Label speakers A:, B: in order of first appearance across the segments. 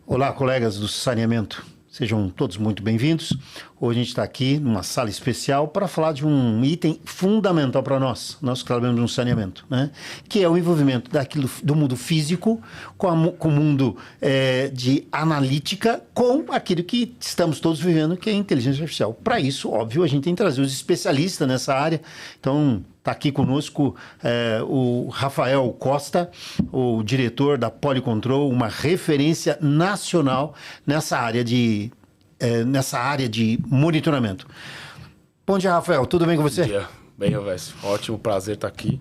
A: Olá, colegas do saneamento. Sejam todos muito bem-vindos. Hoje a gente está aqui numa sala especial para falar de um item fundamental para nós que trabalhamos no saneamento, né? Que é o envolvimento do mundo físico com o mundo de analítica, com aquilo que estamos todos vivendo, que é a inteligência artificial. Para isso, óbvio, a gente tem que trazer os especialistas nessa área. Então, está aqui conosco o Rafael Costa, o diretor da Polycontrol, uma referência nacional nessa área de monitoramento. Bom dia, Rafael. Tudo bem com você?
B: Bom dia. Bem, Elvésio. Ótimo, prazer estar aqui.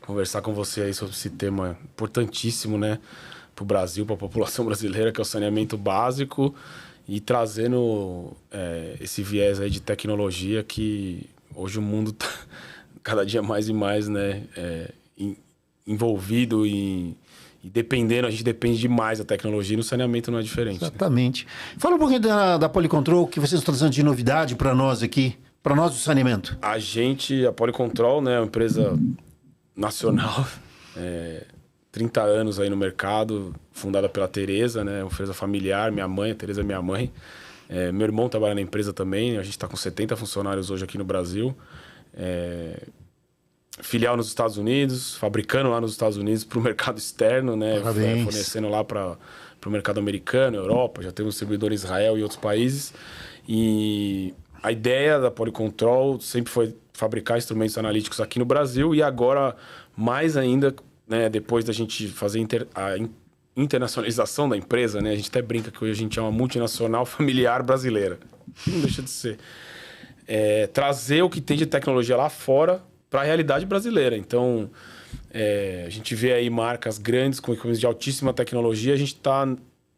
B: Conversar com você aí sobre esse tema importantíssimo, né? Para o Brasil, para a população brasileira, que é o saneamento básico. E trazendo esse viés aí de tecnologia que hoje o mundo está cada dia mais e mais, né, envolvido e dependendo, a gente depende demais da tecnologia, e no saneamento não é diferente.
A: Exatamente. Né? Fala um pouquinho da Polycontrol, que vocês estão trazendo de novidade para nós aqui, para nós do saneamento.
B: A Polycontrol, né, é uma empresa nacional, 30 anos aí no mercado, fundada pela Tereza, né, uma empresa familiar, minha mãe, a Tereza é minha mãe. Meu irmão trabalha na empresa também, a gente está com 70 funcionários hoje aqui no Brasil. Filial nos Estados Unidos, fabricando lá nos Estados Unidos para o mercado externo, né? Fornecendo lá para o mercado americano, Europa, já temos distribuidor em Israel e outros países. E a ideia da Polycontrol sempre foi fabricar instrumentos analíticos aqui no Brasil e agora, mais ainda, né, depois da gente fazer a internacionalização da empresa, né? A gente até brinca que hoje a gente é uma multinacional familiar brasileira. Não deixa de ser. Trazer o que tem de tecnologia lá fora para a realidade brasileira. Então, a gente vê aí marcas grandes com equipamentos de altíssima tecnologia, a gente está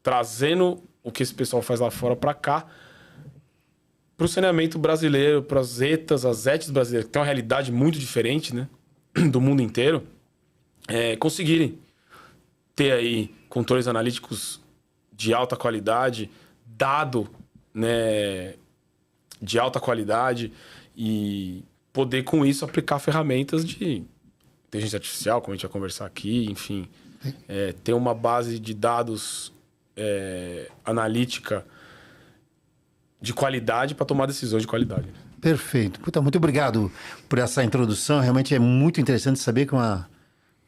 B: trazendo o que esse pessoal faz lá fora para cá, para o saneamento brasileiro, para as ETAs brasileiras, que tem uma realidade muito diferente, né, do mundo inteiro, conseguirem ter aí controles analíticos de alta qualidade, dado, né, de alta qualidade e poder, com isso, aplicar ferramentas de inteligência artificial, como a gente vai conversar aqui, enfim. Ter uma base de dados analítica de qualidade para tomar decisões de qualidade.
A: Perfeito. Puta, muito obrigado por essa introdução. Realmente é muito interessante saber que uma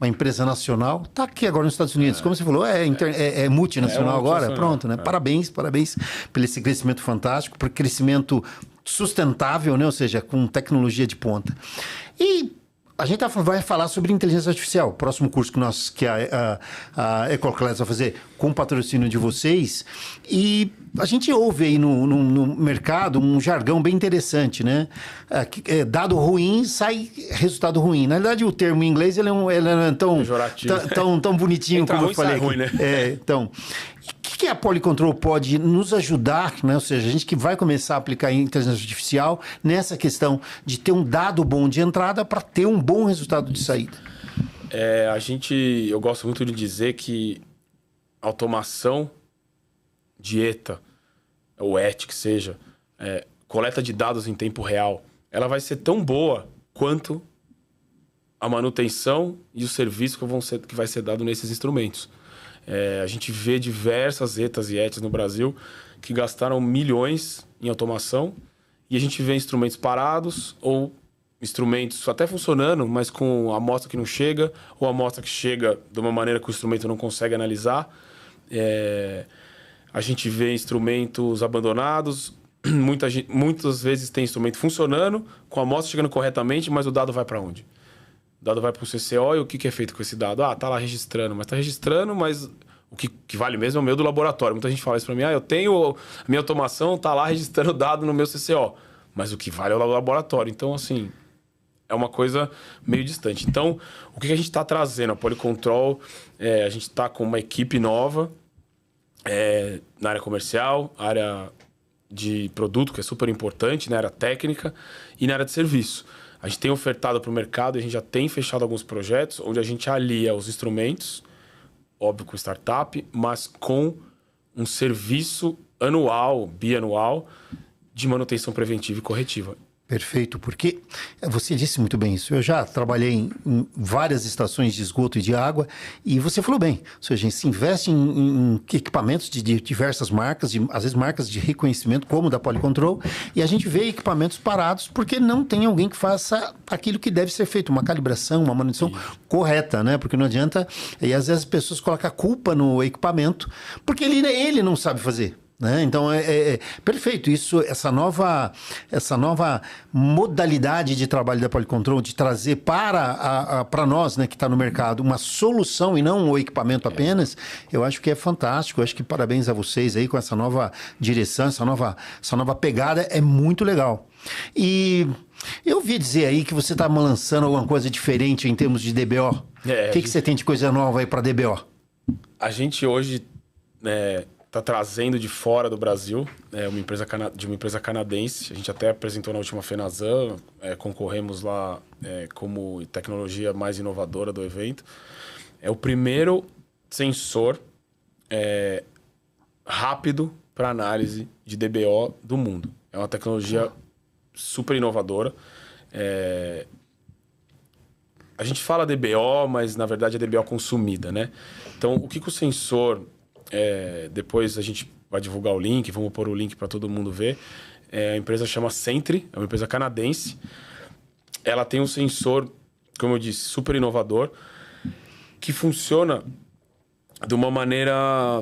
A: empresa nacional está aqui agora nos Estados Unidos. Como você falou, é multinacional agora. Pronto, né? Parabéns pelo esse crescimento fantástico, por crescimento sustentável, né? Ou seja, com tecnologia de ponta. E a gente vai falar sobre inteligência artificial, próximo curso que a EcoClass vai fazer com o patrocínio de vocês. E a gente ouve aí no mercado um jargão bem interessante, né? Dado ruim, sai resultado ruim. Na verdade, o termo em inglês ele não é tão bonitinho como eu falei.
B: Ruim, né?
A: Então, o que a Polycontrol pode nos ajudar, né? Ou seja, a gente que vai começar a aplicar inteligência artificial nessa questão de ter um dado bom de entrada para ter um bom resultado de saída?
B: Eu gosto muito de dizer que automação de ETA, ou ET que seja, coleta de dados em tempo real, ela vai ser tão boa quanto a manutenção e o serviço que vai ser dado nesses instrumentos. A gente vê diversas ETAs e ETs no Brasil que gastaram milhões em automação e a gente vê instrumentos parados ou instrumentos até funcionando, mas com amostra que não chega ou amostra que chega de uma maneira que o instrumento não consegue analisar. A gente vê instrumentos abandonados, muitas vezes tem instrumento funcionando, com a amostra chegando corretamente, mas o dado vai para onde? O dado vai para o CCO e o que é feito com esse dado? Tá lá registrando, mas o que vale mesmo é o meu do laboratório. Muita gente fala isso para mim, eu tenho a minha automação, tá lá registrando o dado no meu CCO, mas o que vale é o laboratório. Então, assim, é uma coisa meio distante. Então, o que a gente está trazendo? A Polycontrol, a gente está com uma equipe nova na área comercial, área de produto, que é super importante, na área técnica e na área de serviço. A gente tem ofertado para o mercado e a gente já tem fechado alguns projetos onde a gente alia os instrumentos, óbvio com startup, mas com um serviço anual, bianual, de manutenção preventiva e corretiva.
A: Perfeito, porque você disse muito bem isso. Eu já trabalhei em várias estações de esgoto e de água e você falou bem. Ou seja, se investe em equipamentos de diversas marcas, às vezes marcas de reconhecimento, como da Polycontrol, e a gente vê equipamentos parados porque não tem alguém que faça aquilo que deve ser feito, uma calibração, uma manutenção correta, né? Porque não adianta, e às vezes as pessoas colocam a culpa no equipamento porque ele não sabe fazer. Né? Então, perfeito. Essa nova modalidade de trabalho da Polycontrol, de trazer para nós, né, que está no mercado, uma solução e não o equipamento apenas, eu acho que é fantástico. Eu acho que parabéns a vocês aí com essa nova direção, essa nova pegada, é muito legal. E eu ouvi dizer aí que você está lançando alguma coisa diferente em termos de DBO. O que você tem de coisa nova aí para DBO?
B: A gente hoje... está trazendo de fora do Brasil, de uma empresa canadense. A gente até apresentou na última FENASAM, concorremos lá como tecnologia mais inovadora do evento. É o primeiro sensor rápido para análise de DBO do mundo. É uma tecnologia super inovadora. A gente fala DBO, mas na verdade é DBO consumida, né? Então, o que o sensor... depois a gente vai divulgar o link, vamos pôr o link para todo mundo ver. A empresa chama Sentry, é uma empresa canadense. Ela tem um sensor, como eu disse, super inovador, que funciona de uma maneira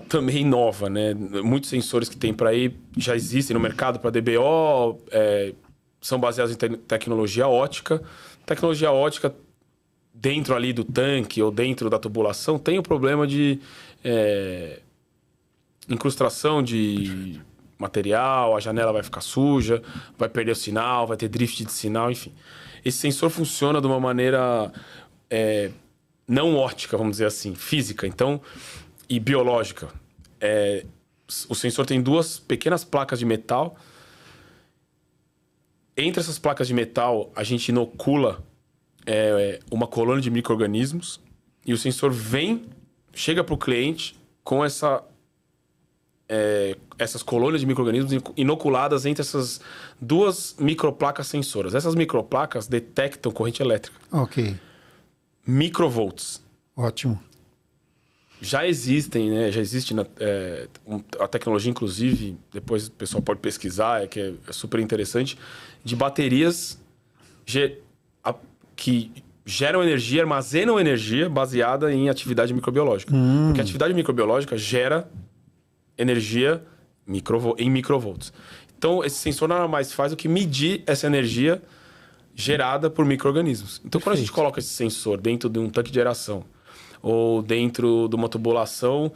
B: também nova, né? Muitos sensores que tem para aí já existem no mercado para DBO, são baseados em tecnologia ótica. Tecnologia ótica dentro ali do tanque ou dentro da tubulação tem o problema de... incrustação de material, a janela vai ficar suja, vai perder o sinal, vai ter drift de sinal, enfim. Esse sensor funciona de uma maneira não óptica, vamos dizer assim, física, então, e biológica. O sensor tem duas pequenas placas de metal. Entre essas placas de metal, a gente inocula uma colônia de micro-organismos e o sensor chega para o cliente com essas colônias de micro-organismos inoculadas entre essas duas microplacas sensoras. Essas microplacas detectam corrente elétrica.
A: Ok.
B: Microvolts.
A: Ótimo.
B: Já existem, né? Já existe a tecnologia, inclusive, depois o pessoal pode pesquisar, que é super interessante, de baterias que geram energia, armazenam energia baseada em atividade microbiológica. Porque a atividade microbiológica gera energia em microvolts. Então, esse sensor nada mais faz do que medir essa energia gerada por micro-organismos. Então, quando a gente coloca esse sensor dentro de um tanque de aeração ou dentro de uma tubulação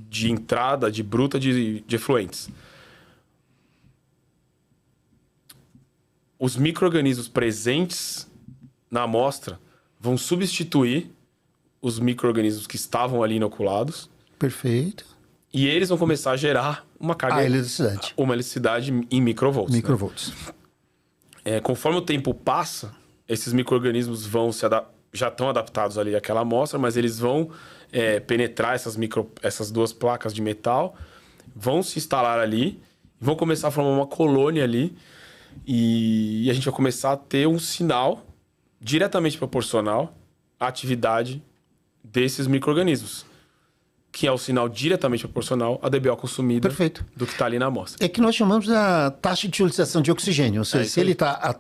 B: de entrada de bruta de efluentes, os micro-organismos presentes na amostra vão substituir os micro-organismos que estavam ali inoculados. Perfeito. E eles vão começar a gerar uma carga... Uma eletricidade em microvolts.
A: Microvolts.
B: Né? Conforme o tempo passa, esses micro-organismos já estão adaptados ali àquela amostra, mas eles vão penetrar essas duas placas de metal, vão se instalar ali, vão começar a formar uma colônia ali, e a gente vai começar a ter um sinal diretamente proporcional à atividade desses micro-organismos, que é o sinal diretamente proporcional à DBO consumida.
A: Perfeito.
B: Do que está ali na amostra.
A: É que nós chamamos da taxa de utilização de oxigênio. Ou seja, se ele está...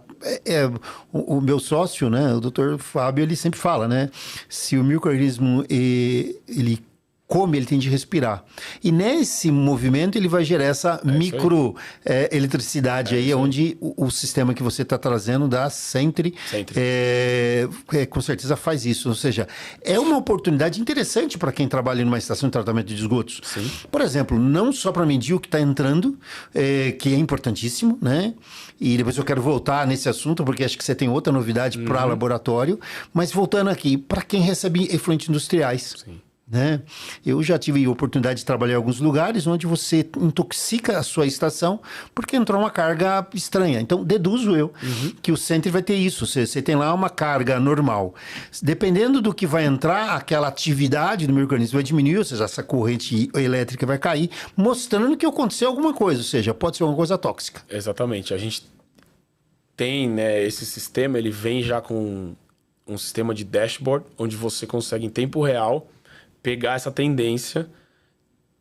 A: o meu sócio, né, o Dr. Fábio, ele sempre fala, né? Se o micro-organismo ele come, ele tem de respirar. E nesse movimento ele vai gerar essa eletricidade aí, onde o sistema que você está trazendo da Sentry com certeza faz isso. Ou seja, é uma oportunidade interessante para quem trabalha numa estação de tratamento de esgotos.
B: Sim.
A: Por exemplo, não só para medir o que está entrando, que é importantíssimo, né? E depois eu quero voltar nesse assunto, porque acho que você tem outra novidade para laboratório. Mas voltando aqui, para quem recebe efluentes industriais.
B: Sim.
A: Né? Eu já tive a oportunidade de trabalhar em alguns lugares onde você intoxica a sua estação porque entrou uma carga estranha. Então, deduzo eu que o Sentry vai ter isso. Você tem lá uma carga normal. Dependendo do que vai entrar, aquela atividade do micro-organismo vai diminuir, ou seja, essa corrente elétrica vai cair, mostrando que aconteceu alguma coisa. Ou seja, pode ser alguma coisa tóxica.
B: Exatamente. tem, né, esse sistema, ele vem já com um sistema de dashboard, onde você consegue, em tempo real, pegar essa tendência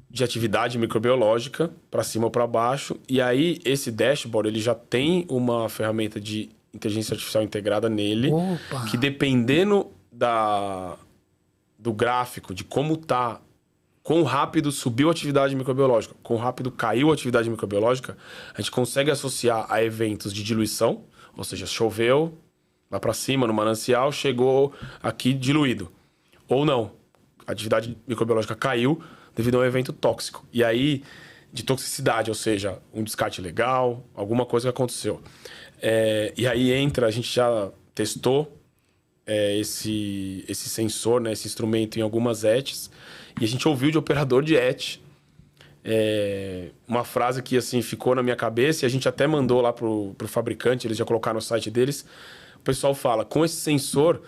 B: de atividade microbiológica para cima ou para baixo. E aí, esse dashboard, ele já tem uma ferramenta de inteligência artificial integrada nele, que dependendo do gráfico, de como tá, quão rápido subiu a atividade microbiológica, quão rápido caiu a atividade microbiológica, a gente consegue associar a eventos de diluição, ou seja, choveu lá para cima no manancial, chegou aqui diluído. Ou não, a atividade microbiológica caiu devido a um evento tóxico. E aí, de toxicidade, ou seja, um descarte legal, alguma coisa que aconteceu. E aí a gente já testou esse sensor, né, esse instrumento em algumas ETs, e a gente ouviu de operador de ET uma frase que assim ficou na minha cabeça, e a gente até mandou lá pro fabricante, eles já colocaram no site deles. O pessoal fala, com esse sensor,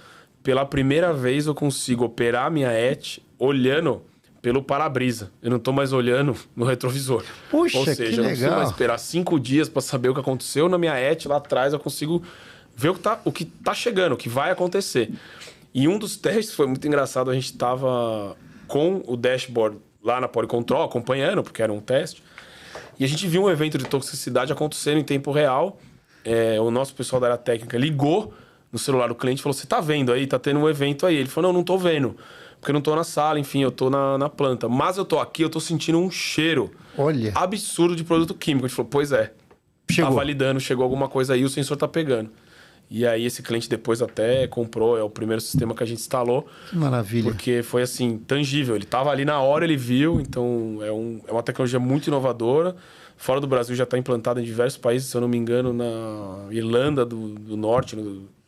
B: pela primeira vez eu consigo operar a minha ET olhando pelo para-brisa. Eu não estou mais olhando no retrovisor.
A: Puxa,
B: ou seja,
A: que
B: eu não preciso mais
A: legal.
B: esperar 5 dias para saber o que aconteceu na minha ET lá atrás. Eu consigo ver o que tá chegando, o que vai acontecer. E um dos testes foi muito engraçado. A gente estava com o dashboard lá na Polycontrol, acompanhando, porque era um teste. E a gente viu um evento de toxicidade acontecendo em tempo real. O nosso pessoal da área técnica ligou no celular do cliente e falou, você tá vendo aí? Tá tendo um evento aí. Ele falou, não tô vendo. Porque eu não tô na sala, enfim, eu tô na planta. Mas eu tô aqui, eu tô sentindo um cheiro absurdo de produto químico. A gente falou, pois é. Chegou. Tá validando, chegou alguma coisa aí, o sensor tá pegando. E aí esse cliente depois até comprou, é o primeiro sistema que a gente instalou.
A: Que maravilha.
B: Porque foi assim, tangível. Ele tava ali na hora, ele viu, então é uma tecnologia muito inovadora. Fora do Brasil já está implantada em diversos países, se eu não me engano, na Irlanda do Norte,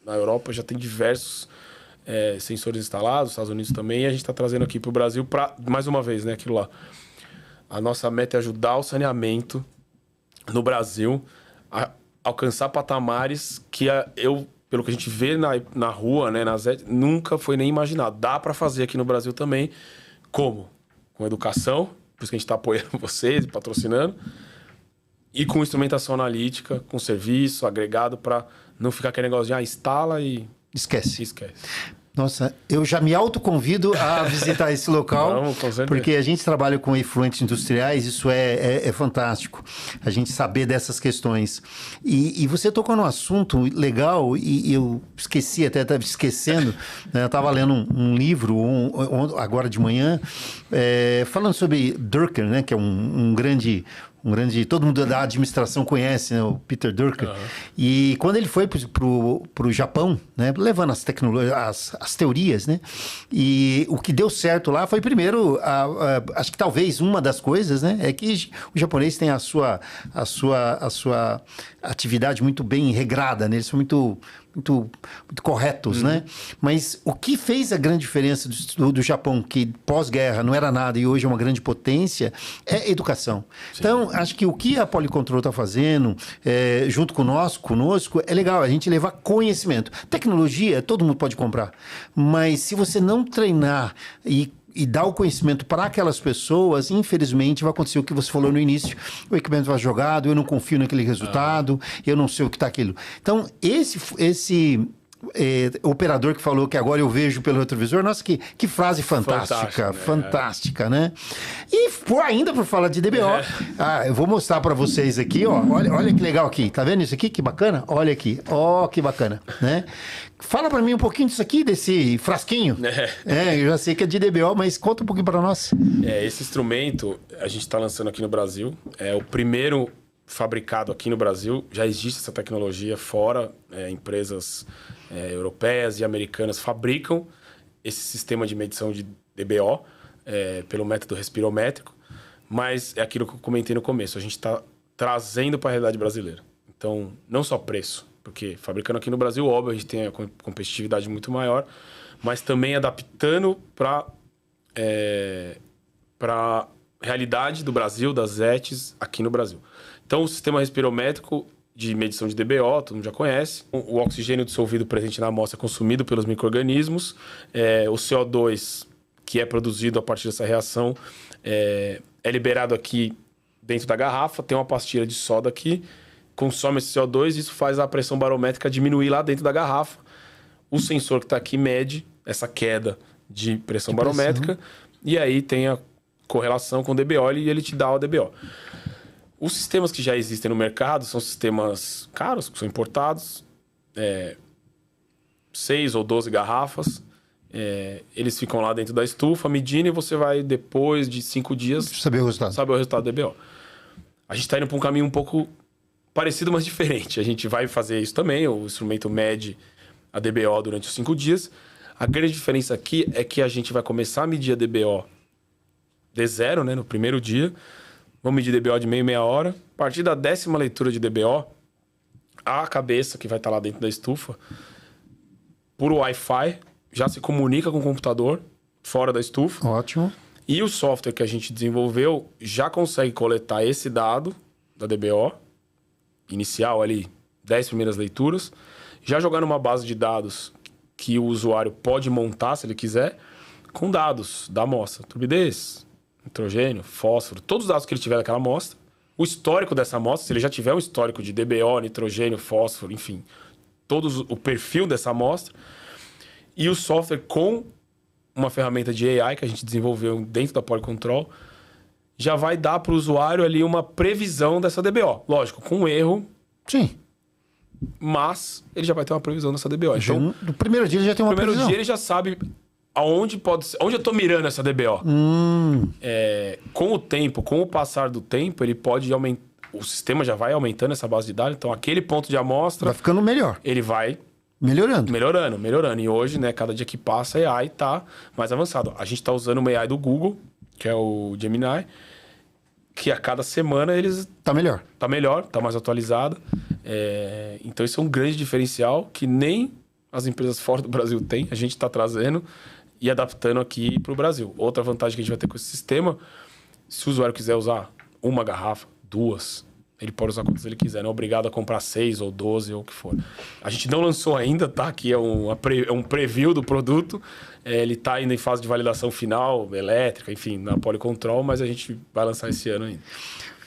B: na Europa, já tem diversos sensores instalados, nos Estados Unidos também, e a gente está trazendo aqui para o Brasil para, mais uma vez, né, aquilo lá. A nossa meta é ajudar o saneamento no Brasil a alcançar patamares que pelo que a gente vê na rua, né, nunca foi nem imaginado. Dá para fazer aqui no Brasil também. Como? Com educação, por isso que a gente está apoiando vocês, patrocinando, e com instrumentação analítica, com serviço agregado, para não ficar aquele negócio de instala e
A: esquece. Nossa, eu já me autoconvido a visitar esse local.
B: Vamos, com certeza.
A: Porque a gente trabalha com efluentes industriais, isso é fantástico, a gente saber dessas questões. E você tocou num assunto legal, e eu esqueci, até estava esquecendo, né? Eu estava lendo um livro agora de manhã, falando sobre Drucker, né? Que é um grande... todo mundo da administração conhece, né? O Peter Drucker. Uhum. E quando ele foi pro Japão, né? Levando as tecnologias, as teorias, né? E o que deu certo lá foi, primeiro, acho que talvez uma das coisas, né? É que o japonês tem a sua atividade muito bem regrada, né? Eles são muito corretos, né? Mas o que fez a grande diferença do Japão, que pós-guerra não era nada e hoje é uma grande potência, é educação. Sim. Então, acho que o que a Polycontrol está fazendo, junto conosco, é legal, a gente levar conhecimento. Tecnologia, todo mundo pode comprar, mas se você não treinar e dar o conhecimento para aquelas pessoas, infelizmente vai acontecer o que você falou no início, o equipamento vai jogado, eu não confio naquele resultado, eu não sei o que está aquilo. Então, esse operador que falou que agora eu vejo pelo retrovisor, nossa, que frase fantástica, né? E ainda por falar de DBO, eu vou mostrar para vocês aqui, ó, olha que legal aqui, tá vendo isso aqui? Que bacana? Olha aqui, ó, que bacana, né? Fala para mim um pouquinho disso aqui, desse frasquinho. Eu já sei que é de DBO, mas conta um pouquinho para nós.
B: Esse instrumento a gente está lançando aqui no Brasil, é o primeiro fabricado aqui no Brasil. Já existe essa tecnologia fora, empresas europeias e americanas fabricam esse sistema de medição de DBO pelo método respirométrico, mas é aquilo que eu comentei no começo, a gente está trazendo para a realidade brasileira. Então, não só preço, porque fabricando aqui no Brasil, óbvio, a gente tem a competitividade muito maior, mas também adaptando para a realidade do Brasil, das ETs aqui no Brasil. Então, o sistema respirométrico de medição de DBO, todo mundo já conhece. O oxigênio dissolvido presente na amostra é consumido pelos micro-organismos. O CO2, que é produzido a partir dessa reação, é liberado aqui dentro da garrafa. Tem uma pastilha de soda aqui consome esse CO2 e isso faz a pressão barométrica diminuir lá dentro da garrafa. O sensor que está aqui mede essa queda de pressão barométrica e aí tem a correlação com o DBO e ele te dá o DBO. Os sistemas que já existem no mercado são sistemas caros, que são importados, 6 ou 12 garrafas, eles ficam lá dentro da estufa medindo e você vai, depois de 5 dias, saber o resultado do DBO. A gente está indo para um caminho um pouco parecido, mas diferente. A gente vai fazer isso também, o instrumento mede a DBO durante os 5 dias. A grande diferença aqui é que a gente vai começar a medir a DBO de zero, né, no primeiro dia. Vamos medir DBO de meia hora. A partir da 10ª leitura de DBO, a cabeça que vai estar lá dentro da estufa, por Wi-Fi, já se comunica com o computador fora da estufa.
A: Ótimo.
B: E o software que a gente desenvolveu já consegue coletar esse dado da DBO, inicial ali, 10 primeiras leituras, já jogar numa base de dados que o usuário pode montar, se ele quiser, com dados da amostra. Turbidez, nitrogênio, fósforo, todos os dados que ele tiver daquela amostra, o histórico dessa amostra, se ele já tiver um histórico de DBO, nitrogênio, fósforo, enfim, o perfil dessa amostra, e o software com uma ferramenta de AI que a gente desenvolveu dentro da Polycontrol, já vai dar para o usuário ali uma previsão dessa DBO. Lógico, com erro.
A: Sim.
B: Mas ele já vai ter uma previsão dessa DBO. Então,
A: no primeiro dia ele já tem uma previsão.
B: No primeiro dia ele já sabe aonde pode ser, onde eu estou mirando essa DBO. Com o tempo, com o passar do tempo, ele pode aumentar. O sistema já vai aumentando essa base de dados. Então, aquele ponto de amostra...
A: Vai ficando melhor.
B: Ele vai...
A: Melhorando.
B: Melhorando. E hoje, né, cada dia que passa, a AI tá mais avançado. A gente está usando uma AI do Google, que é o Gemini, que a cada semana eles...
A: Tá melhor.
B: Tá melhor, tá mais atualizado. Então, isso é um grande diferencial que nem as empresas fora do Brasil têm. A gente está trazendo e adaptando aqui para o Brasil. Outra vantagem que a gente vai ter com esse sistema, se o usuário quiser usar uma garrafa, 2... Ele pode usar quantas ele quiser, não é obrigado a comprar 6 ou 12 ou o que for. A gente não lançou ainda, tá? Aqui é um preview do produto. Ele tá ainda em fase de validação final, elétrica, enfim, na Polycontrol, mas a gente vai lançar esse ano ainda.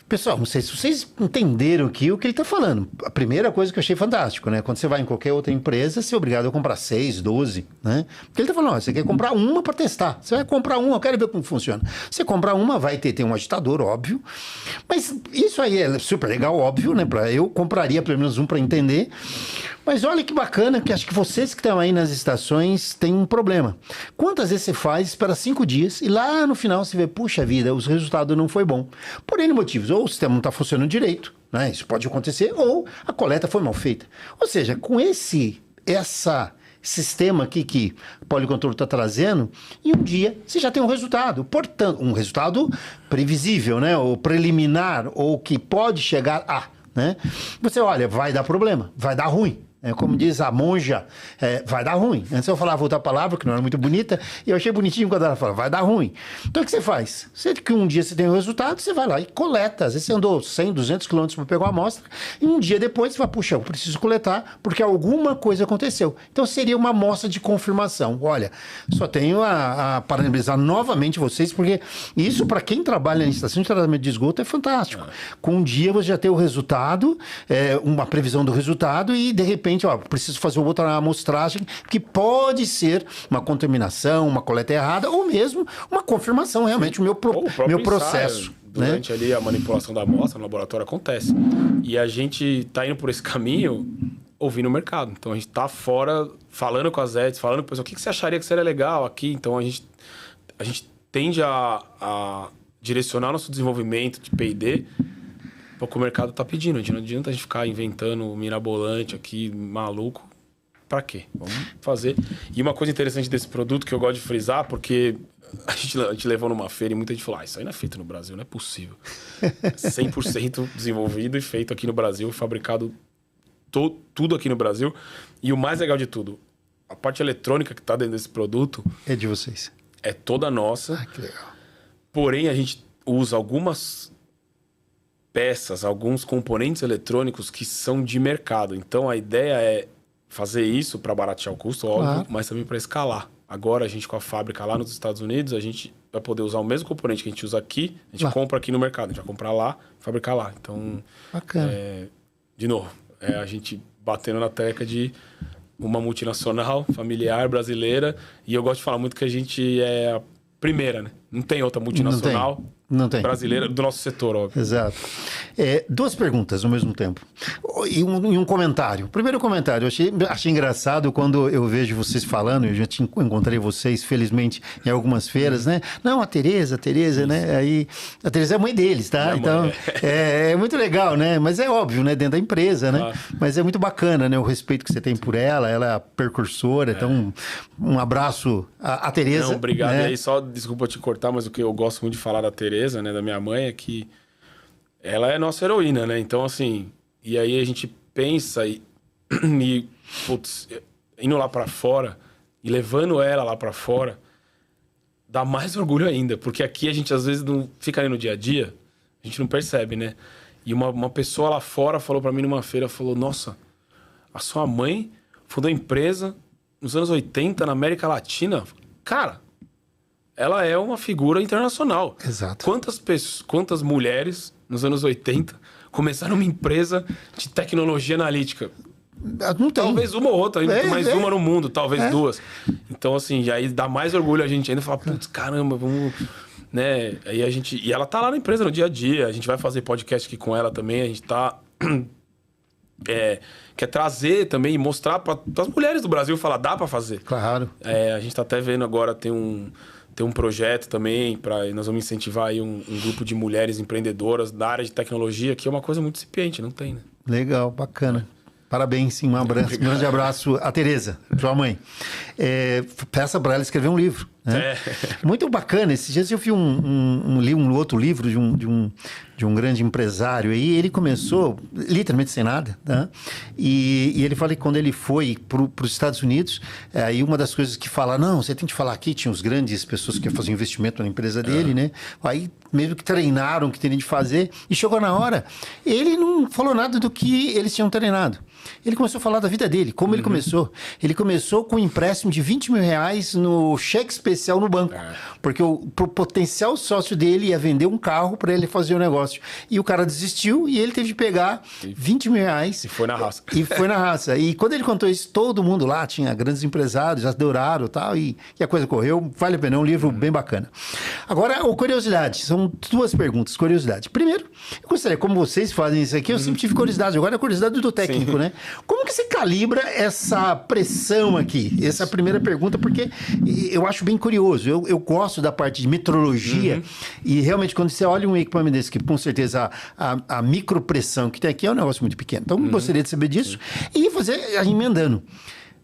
A: Pessoal, não sei se vocês entenderam aqui o que ele está falando. A primeira coisa que eu achei fantástico, né? Quando você vai em qualquer outra empresa, você é obrigado a comprar 6, 12, né? Porque ele está falando, ó, você quer comprar uma para testar. Você vai comprar uma, eu quero ver como funciona. Você comprar uma, vai ter um agitador, óbvio. Mas isso aí é super legal, óbvio, né? Eu compraria pelo menos um para entender. Mas olha que bacana, que acho que vocês que estão aí nas estações têm um problema. Quantas vezes você faz, espera 5 dias e lá no final você vê, puxa vida, os resultados não foi bom. Por N motivos, ou o sistema não está funcionando direito, né? Isso pode acontecer, ou a coleta foi mal feita. Ou seja, com esse sistema aqui que o Polycontrol está trazendo, em um dia você já tem um resultado. Portanto, um resultado previsível, né? Ou preliminar, ou que pode chegar a, né? Você olha, vai dar problema, vai dar ruim. Como diz a monja, vai dar ruim. Antes eu falava outra palavra, que não era muito bonita, e eu achei bonitinho quando ela fala, vai dar ruim. Então o que você faz? Que um dia você tem o resultado, você vai lá e coleta. Às vezes você andou 100, 200 quilômetros para pegar uma amostra, e um dia depois você vai, puxa, eu preciso coletar, porque alguma coisa aconteceu. Então seria uma amostra de confirmação. Olha, só tenho a parabenizar novamente vocês, porque isso para quem trabalha na estação de tratamento de esgoto é fantástico. Com um dia você já tem o resultado, uma previsão do resultado, e de repente preciso fazer outra amostragem, que pode ser uma contaminação, uma coleta errada, ou mesmo uma confirmação, realmente, o meu processo.
B: Durante ali a manipulação da amostra no laboratório acontece. E a gente está indo por esse caminho ouvindo o mercado. Então a gente está fora, falando com as EDs, falando com o pessoal, o que você acharia que seria legal aqui? Então a gente tende a direcionar nosso desenvolvimento de P&D o que o mercado está pedindo. Não adianta a gente ficar inventando mirabolante aqui, maluco. Para quê? Vamos fazer. E uma coisa interessante desse produto que eu gosto de frisar, porque a gente levou numa feira e muita gente falou, isso aí não é feito no Brasil, não é possível. 100% desenvolvido e feito aqui no Brasil, fabricado tudo aqui no Brasil. E o mais legal de tudo, a parte eletrônica que está dentro desse produto...
A: É de vocês.
B: É toda nossa.
A: Ah, que legal.
B: Porém, a gente usa algumas peças, alguns componentes eletrônicos que são de mercado. Então, a ideia é fazer isso para baratear o custo, óbvio, mas também para escalar. Agora, a gente com a fábrica lá nos Estados Unidos, a gente vai poder usar o mesmo componente que a gente usa aqui, a gente compra aqui no mercado, a gente vai comprar lá, fabricar lá. Então,
A: bacana.
B: de novo, a gente batendo na tecla de uma multinacional, familiar, brasileira. E eu gosto de falar muito que a gente é a primeira, né? Não tem outra multinacional
A: não tem.
B: brasileira do nosso setor, óbvio.
A: Exato. Duas perguntas ao mesmo tempo. E um comentário. Primeiro comentário, eu achei engraçado quando eu vejo vocês falando, eu já encontrei vocês, felizmente, em algumas feiras, né? Não, a Tereza, né? Aí, a Tereza é a mãe deles, tá?
B: Minha
A: então,
B: mãe,
A: é muito legal, né? Mas é óbvio, né? Dentro da empresa, né?
B: Claro.
A: Mas é muito bacana, né? O respeito que você tem por ela é a precursora. Então, um abraço à Tereza.
B: Não, obrigado.
A: Né?
B: E aí, só, desculpa te cortar, mas o que eu gosto muito de falar da Tereza, né? Da minha mãe, é que ela é nossa heroína, né? Então, assim... E aí a gente pensa e putz, indo lá pra fora e levando ela lá pra fora, dá mais orgulho ainda. Porque aqui a gente, às vezes, não fica ali no dia a dia, a gente não percebe, né? E uma pessoa lá fora falou pra mim numa feira, falou, nossa, a sua mãe fundou empresa nos anos 80 na América Latina. Cara, ela é uma figura internacional.
A: Exato.
B: Quantas mulheres nos anos 80 começaram uma empresa de tecnologia analítica?
A: Não tem.
B: Talvez uma ou outra, mais uma no mundo, talvez duas. Então, assim, aí dá mais orgulho a gente ainda falar, putz, caramba, vamos... Né? Aí a gente... E ela tá lá na empresa no dia a dia, a gente vai fazer podcast aqui com ela também, a gente tá... quer trazer também e mostrar para as mulheres do Brasil, falar, dá para fazer.
A: Claro.
B: A gente tá até vendo agora, tem um projeto também, nós vamos incentivar aí um grupo de mulheres empreendedoras da área de tecnologia, que é uma coisa muito incipiente, não tem, né?
A: Legal, bacana. Parabéns, sim, um grande abraço à Tereza, sua mãe. Peça para ela escrever um livro. Né? Muito bacana. Esses dias eu vi li um outro livro de um grande empresário aí. Ele começou literalmente sem nada, tá? E ele fala que quando ele foi para os Estados Unidos, aí uma das coisas que fala, não, você tem que falar aqui, tinha os grandes pessoas que faziam investimento na empresa dele, né? Aí mesmo que treinaram o que teriam de fazer, e chegou na hora, ele não falou nada do que eles tinham treinado. Ele começou a falar da vida dele, como ele começou. Ele começou com um empréstimo de R$20 mil no cheque especial no banco. Porque o potencial sócio dele ia vender um carro para ele fazer o negócio. E o cara desistiu e ele teve de pegar R$20 mil.
B: E foi na raça.
A: E foi na raça. E quando ele contou isso, todo mundo lá, tinha grandes empresários, adoraram e tal, e a coisa correu. Vale a pena, é um livro bem bacana. Agora, curiosidade. São duas perguntas, curiosidade. Primeiro, eu gostaria, como vocês fazem isso aqui, eu sempre tive curiosidade. Agora é a curiosidade do técnico,
B: Sim.
A: né? Como que você calibra essa pressão aqui? Essa é a primeira pergunta, porque eu acho bem curioso. Eu gosto da parte de metrologia e realmente quando você olha um equipamento desse, que com certeza a micropressão que tem aqui é um negócio muito pequeno. Então, gostaria de saber disso. E fazer, emendando.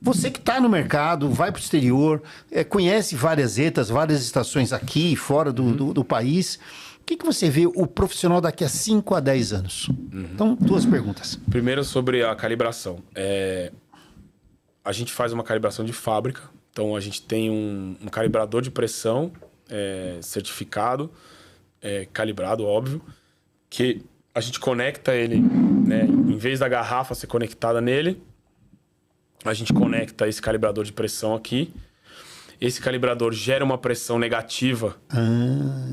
A: Você que está no mercado, vai para o exterior, conhece várias ETAs, várias estações aqui e fora do país. O que você vê o profissional daqui a 5 a 10 anos? Então, duas perguntas.
B: Primeiro, sobre a calibração. A gente faz uma calibração de fábrica. Então, a gente tem um calibrador de pressão certificado, calibrado, óbvio, que a gente conecta ele, né? Em vez da garrafa ser conectada nele, a gente conecta esse calibrador de pressão aqui. Esse calibrador gera uma pressão negativa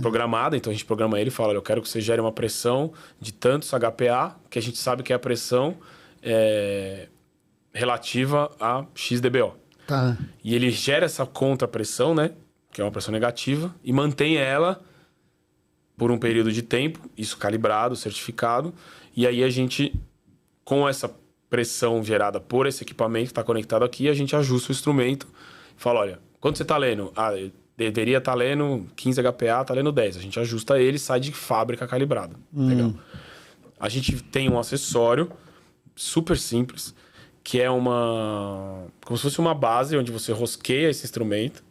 B: programada. Então, a gente programa ele e fala, olha, eu quero que você gere uma pressão de tantos HPA, que a gente sabe que é a pressão relativa a XDBO.
A: Tá.
B: E ele gera essa contrapressão, né? Que é uma pressão negativa, e mantém ela por um período de tempo, isso calibrado, certificado. E aí a gente, com essa pressão gerada por esse equipamento que está conectado aqui, a gente ajusta o instrumento e fala, olha, quanto você está lendo? Eu deveria estar lendo 15 HPA, está lendo 10. A gente ajusta ele e sai de fábrica calibrado. Legal. A gente tem um acessório super simples, que é como se fosse uma base onde você rosqueia esse instrumento.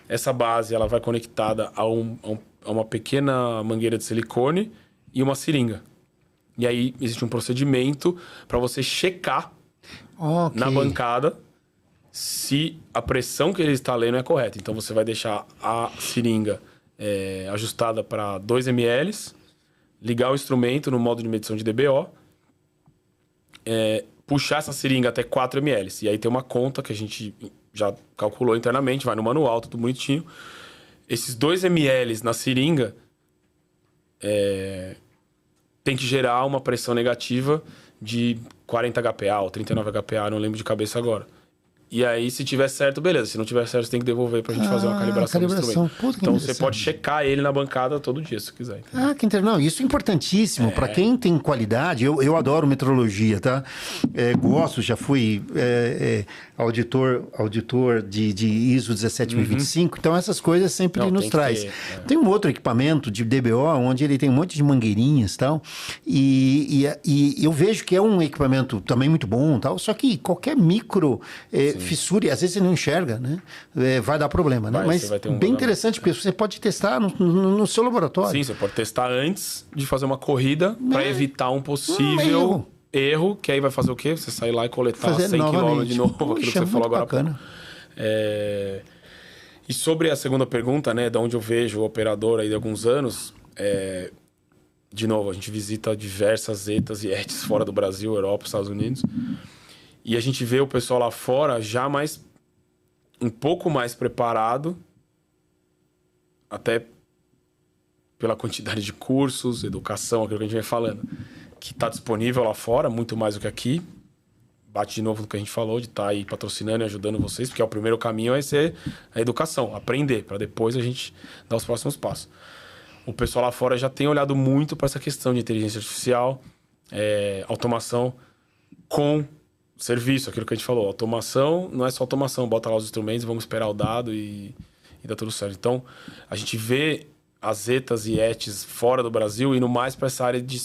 B: Essa base ela vai conectada a uma pequena mangueira de silicone e uma seringa. E aí existe um procedimento para você checar na bancada se a pressão que ele está lendo é correta. Então você vai deixar a seringa ajustada para 2 ml, ligar o instrumento no modo de medição de DBO, puxar essa seringa até 4 ml. E aí tem uma conta que a gente já calculou internamente, vai no manual, tudo bonitinho. Esses 2 ml na seringa tem que gerar uma pressão negativa de 40 HPA ou 39 HPA, não lembro de cabeça agora. E aí, se tiver certo, beleza. Se não tiver certo, você tem que devolver pra gente fazer uma calibração do instrumento.
A: Puta,
B: então, você pode checar ele na bancada todo dia, se quiser. Entendeu?
A: Que interessante. Não, isso é importantíssimo. Para quem tem qualidade, eu adoro metrologia, tá? Gosto, já fui auditor de ISO 17025. Então, essas coisas sempre nos traz. Tem um outro equipamento de DBO, onde ele tem um monte de mangueirinhas e tal. E eu vejo que é um equipamento também muito bom, tal. Só que qualquer micro... fissura, às vezes você não enxerga, né? Vai dar problema, né? Mas bem interessante, porque você pode testar no seu laboratório.
B: Sim, você pode testar antes de fazer uma corrida para evitar um possível erro, que aí vai fazer o quê? Você sair lá e coletar 100 km de novo, aquilo que você falou agora.
A: Bacana.
B: E sobre a segunda pergunta, né? De onde eu vejo o operador aí de alguns anos, de novo, a gente visita diversas ETAs e ETs fora do Brasil, Europa, Estados Unidos. E a gente vê o pessoal lá fora já um pouco mais preparado, até pela quantidade de cursos, educação, aquilo que a gente vem falando, que está disponível lá fora, muito mais do que aqui. Bate de novo no que a gente falou, de estar aí patrocinando e ajudando vocês, porque o primeiro caminho vai ser a educação, aprender, para depois a gente dar os próximos passos. O pessoal lá fora já tem olhado muito para essa questão de inteligência artificial, automação com... serviço, aquilo que a gente falou, automação não é só automação, bota lá os instrumentos, vamos esperar o dado e dá tudo certo. Então, a gente vê as ETAs e ETs fora do Brasil indo mais para essa área de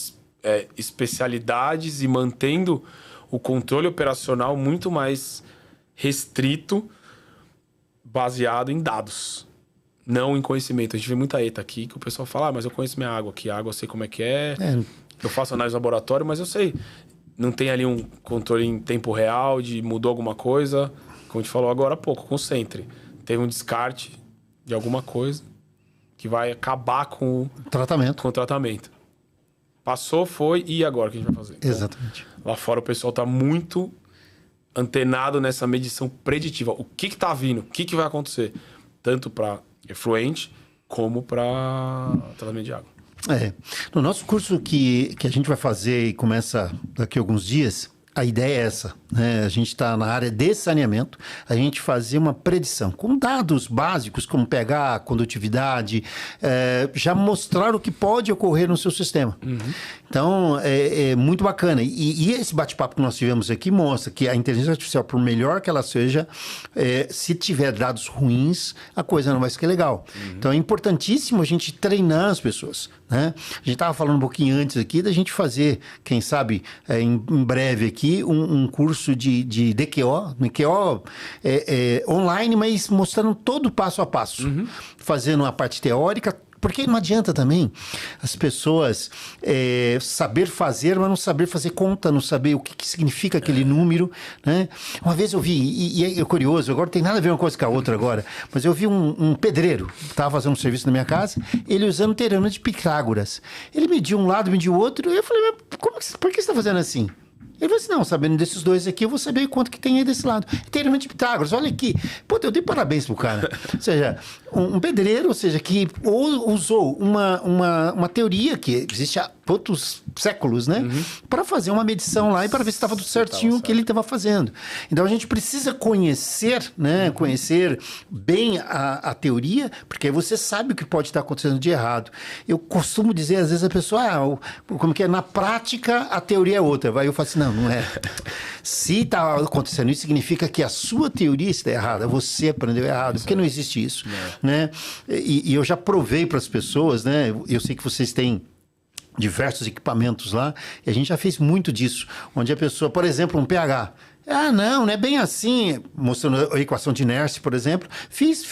B: especialidades e mantendo o controle operacional muito mais restrito, baseado em dados, não em conhecimento. A gente vê muita ETA aqui que o pessoal fala, mas eu conheço minha água aqui, a água eu sei como é que é. Eu faço análise no laboratório, mas eu sei. Não tem ali um controle em tempo real de mudou alguma coisa. Como a gente falou agora há pouco, com o Sentry. Teve um descarte de alguma coisa que vai acabar com o tratamento. Passou, foi, e agora o que a gente vai fazer?
A: Exatamente.
B: Então, lá fora o pessoal está muito antenado nessa medição preditiva. O que está vindo? O que vai acontecer? Tanto para efluente como para tratamento de água.
A: No nosso curso que a gente vai fazer e começa daqui a alguns dias, a ideia é essa, né? A gente está na área de saneamento, a gente fazer uma predição com dados básicos como pH, condutividade, já mostrar o que pode ocorrer no seu sistema. Então, é muito bacana. E esse bate-papo que nós tivemos aqui mostra que a inteligência artificial, por melhor que ela seja, se tiver dados ruins, a coisa não vai ser legal. Então, é importantíssimo a gente treinar as pessoas, né? A gente estava falando um pouquinho antes aqui da gente fazer, quem sabe, em breve aqui, um curso de DQO, online, mas mostrando todo o passo a passo. Fazendo a parte teórica, porque não adianta também as pessoas saber fazer, mas não saber fazer conta, não saber o que significa aquele número, né? Uma vez eu vi, e é curioso, agora tem nada a ver uma coisa com a outra agora, mas eu vi um pedreiro, estava fazendo um serviço na minha casa, ele usando teorema de Pitágoras. Ele mediu um lado, mediu o outro, e eu falei, mas por que você está fazendo assim? Ele falou assim, não, sabendo desses dois aqui, eu vou saber quanto que tem aí desse lado. Teorema de Pitágoras, olha aqui. Pô, eu dei parabéns pro cara. Ou seja, um pedreiro, ou seja, que usou uma teoria que existe há outros séculos, né? Para fazer uma medição lá e para ver se estava tudo certinho o que ele estava fazendo. Então, a gente precisa conhecer, né? Conhecer bem a teoria, porque aí você sabe o que pode estar acontecendo de errado. Eu costumo dizer, às vezes, a pessoa, como que é? Na prática, a teoria é outra. Aí eu falo assim, não é. Se está acontecendo isso, significa que a sua teoria está errada, você aprendeu errado, porque não existe isso, né? E eu já provei para as pessoas, né? Eu sei que vocês têm diversos equipamentos lá, e a gente já fez muito disso, onde a pessoa, por exemplo, um pH, não é bem assim, mostrando a equação de inércia, por exemplo, fiz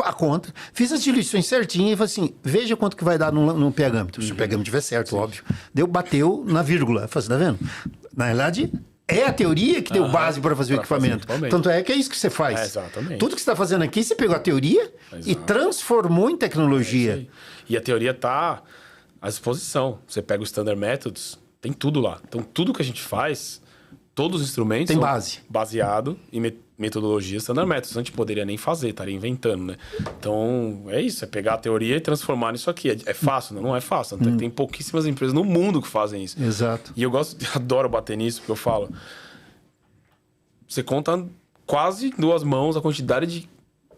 A: a conta, fiz as diluições certinho e falei assim, veja quanto que vai dar no pH-metro, se o pH-metro estiver certo, óbvio. Bateu na vírgula, falei assim, tá vendo? Na realidade, é a teoria que deu base para fazer o equipamento. Tanto é que é isso que você faz.
B: Exatamente.
A: Tudo que você está fazendo aqui, você pegou a teoria e transformou em tecnologia.
B: E a teoria está à disposição. Você pega o Standard Methods, tem tudo lá. Então, tudo que a gente faz, todos os instrumentos
A: tem base.
B: Baseado em metodologias Standard Methods. A gente poderia nem fazer, estaria inventando, né? Então, é isso. É pegar a teoria e transformar nisso aqui. É fácil? Não é fácil. Tem pouquíssimas empresas no mundo que fazem isso.
A: Exato.
B: E eu adoro bater nisso, porque eu falo... Você conta quase 2 mãos a quantidade de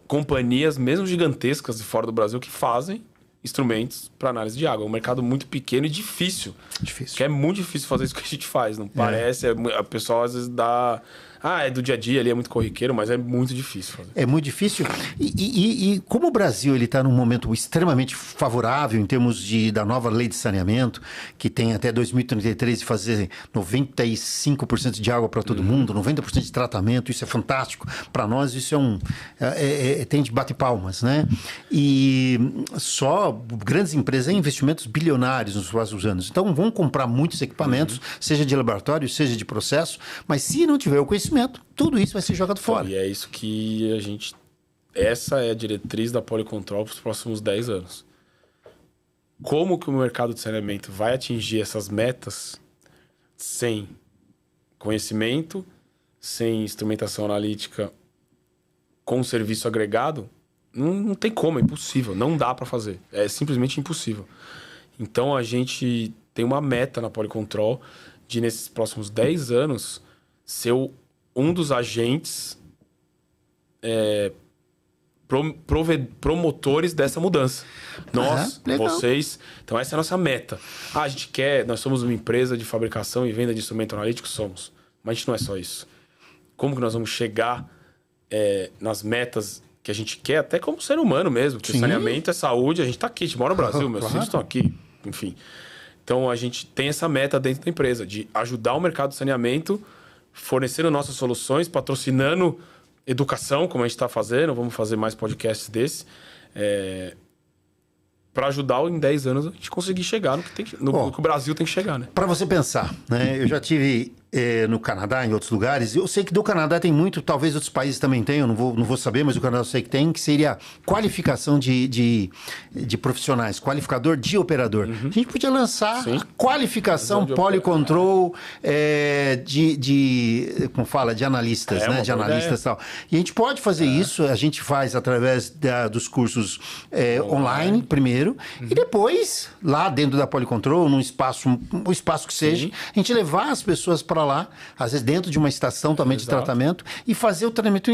B: companhias, mesmo gigantescas de fora do Brasil, que fazem instrumentos para análise de água. É um mercado muito pequeno e difícil.
A: Difícil.
B: Porque é muito difícil fazer isso que a gente faz. Não parece... A pessoa às vezes dá... é do dia a dia ali, é muito corriqueiro, mas é muito difícil fazer.
A: É muito difícil. E como o Brasil está num momento extremamente favorável em termos da nova lei de saneamento, que tem até 2033 de fazer 95% de água para todo mundo, 90% de tratamento, isso é fantástico. Para nós isso tem de bate palmas, né? E só grandes empresas têm investimentos bilionários nos próximos anos. Então vão comprar muitos equipamentos, seja de laboratório, seja de processo, mas se não tiver o conhecimento, tudo isso vai ser jogado fora.
B: E é isso que a gente... Essa é a diretriz da Polycontrol para os próximos 10 anos. Como que o mercado de saneamento vai atingir essas metas sem conhecimento, sem instrumentação analítica, com serviço agregado? Não tem como, é impossível. Não dá para fazer. É simplesmente impossível. Então, a gente tem uma meta na Polycontrol de, nesses próximos 10 anos, ser um dos agentes promotores dessa mudança. Nós, vocês... Então, essa é a nossa meta. A gente quer... Nós somos uma empresa de fabricação e venda de instrumento analítico? Somos. Mas a gente não é só isso. Como que nós vamos chegar nas metas que a gente quer, até como ser humano mesmo? Porque saneamento é saúde, a gente tá aqui, a gente mora no Brasil, meus filhos estão aqui, enfim. Então, a gente tem essa meta dentro da empresa, de ajudar o mercado de saneamento, fornecendo nossas soluções, patrocinando educação, como a gente está fazendo, vamos fazer mais podcasts desses, para ajudar em 10 anos a gente conseguir chegar no que o Brasil tem que chegar, né?
A: Para você pensar, né? Eu já tive no Canadá, em outros lugares. Eu sei que do Canadá tem muito, talvez outros países também tenham, não vou saber, mas o Canadá eu sei que tem, que seria qualificação de profissionais, qualificador de operador. A gente podia lançar a qualificação Polycontrol como fala, de analistas, né? De analistas e tal. E a gente pode fazer isso, a gente faz através dos cursos online, primeiro, e depois, lá dentro da Polycontrol, o espaço que seja, a gente levar as pessoas para lá, às vezes dentro de uma estação também de tratamento, e fazer o treinamento